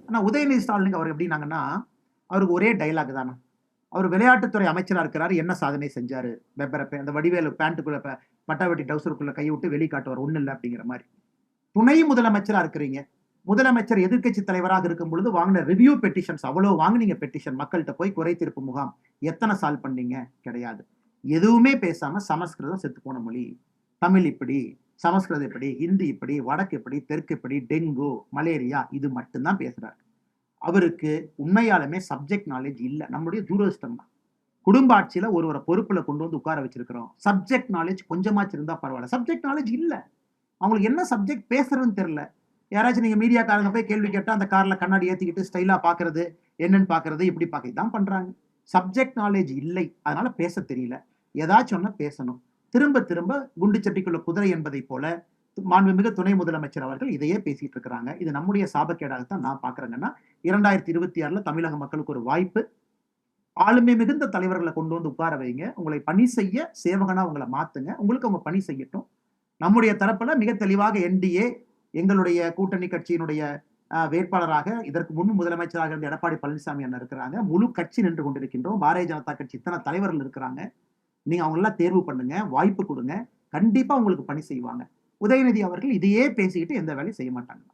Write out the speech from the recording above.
ஆனா உதயநிதி ஸ்டாலினுக்கு அவர் எப்படின்னாங்கன்னா, அவருக்கு ஒரே டயலாக் தான. அவர் விளையாட்டுத்துறை அமைச்சரா இருக்கிறாரு. என்ன சாதனை செஞ்சாரு? அந்த வடிவேலு பேண்ட்டுக்குள்ள பட்டாவட்டி டவுசருக்குள்ள கைய விட்டு வெளிய காட்டுவார். ஒண்ணும் இல்ல அப்படிங்கிற மாரி. துணை முதலமைச்சரா இருக்கிறீங்க. முதலமைச்சர் எதிர்க்கட்சி தலைவராக இருக்கும் பொழுது வாங்கின ரிவ்யூ பெட்டிஷன்ஸ் அவ்வளவு வாங்குனீங்க பெட்டிஷன் மக்கள்ட்ட போய் குறை தீர்ப்பு முகாம். எத்தன சால்வ் பண்ணீங்க? கிடையாது. எதுவுமே பேசாம சமஸ்கிருதம் செத்துப்போன மொழி. தமிழ் இப்படி, சமஸ்கிருதம் இப்படி, ஹிந்தி இப்படி, வடக்கு இப்படி, தெற்கு இப்படி, டெங்கு, மலேரியா இது மட்டும் தான் பேசுறாரு. அவருக்கு உண்மையாலுமே சப்ஜெக்ட் நாலேட்ஜ் இல்ல. நம்முடைய துரதிர்ஷ்டம் தான். குடும்ப ஆட்சியில ஒருவர பொறுப்புல கொண்டு வந்து உட்கார வச்சிருக்கிறோம். சப்ஜெக்ட் நாலேட்ஜ் கொஞ்சமாச்சு இருந்தா பரவால்ல. சப்ஜெக்ட் நாலேட்ஜ் இல்ல. அவங்களுக்கு என்ன சப்ஜெக்ட் பேசுறதுன்னு தெரியல. யாராச்சும் நீங்க மீடியாக்காரங்க போய் கேள்வி கேட்டா, அந்த கார்ல கண்ணாடி ஏத்திக்கிட்டு ஸ்டைலா பாக்குறது, என்னன்னு பாக்குறது, எப்படி பாக்க இதான் பண்றாங்க. சப்ஜெக்ட் நாலேட்ஜ் இல்லை. அதனால பேச தெரியல. ஏதாச்சும் ஒண்ண பேசணும். திரும்ப திரும்ப குண்டு சட்டிக்குள்ள குதிரை என்பதைப் போல, மாண்புமிகு துணை முதலமைச்சர் அவர்கள் இதையே பேசிட்டு இருக்கிறாங்க. இது நம்முடைய சாபக்கேடாகத்தான் நான் பார்க்கிறேங்கன்னா, 2026ல தமிழக மக்களுக்கு ஒரு வாய்ப்பு. ஆளுமை மிகுந்த தலைவர்கள கொண்டு வந்து உட்கார வைங்க. உங்களை பணி செய்ய சேவகனா உங்கள மாத்துங்க. உங்களுக்கு அவங்க பணி செய்யட்டும். நம்முடைய தரப்புல மிக தெளிவாக என்டிஏ எங்களுடைய கூட்டணி கட்சியினுடைய வேட்பாளராக இதற்கு முன் முதலமைச்சராக இருந்த எடப்பாடி பழனிசாமி அண்ணன் இருக்கிறாங்க. முழு கட்சி நின்று கொண்டிருக்கின்றோம். பாரதிய ஜனதா கட்சி இத்தனை தலைவர்கள் இருக்கிறாங்க. நீங்க அவங்களெல்லாம் தேர்வு பண்ணுங்க. வாய்ப்பு குடுங்க. கண்டிப்பா உங்களுக்கு பணி செய்வாங்க. உதயநிதி அவர்கள் இதையே பேசிக்கிட்டு எந்த வேலையும் செய்ய மாட்டாங்க.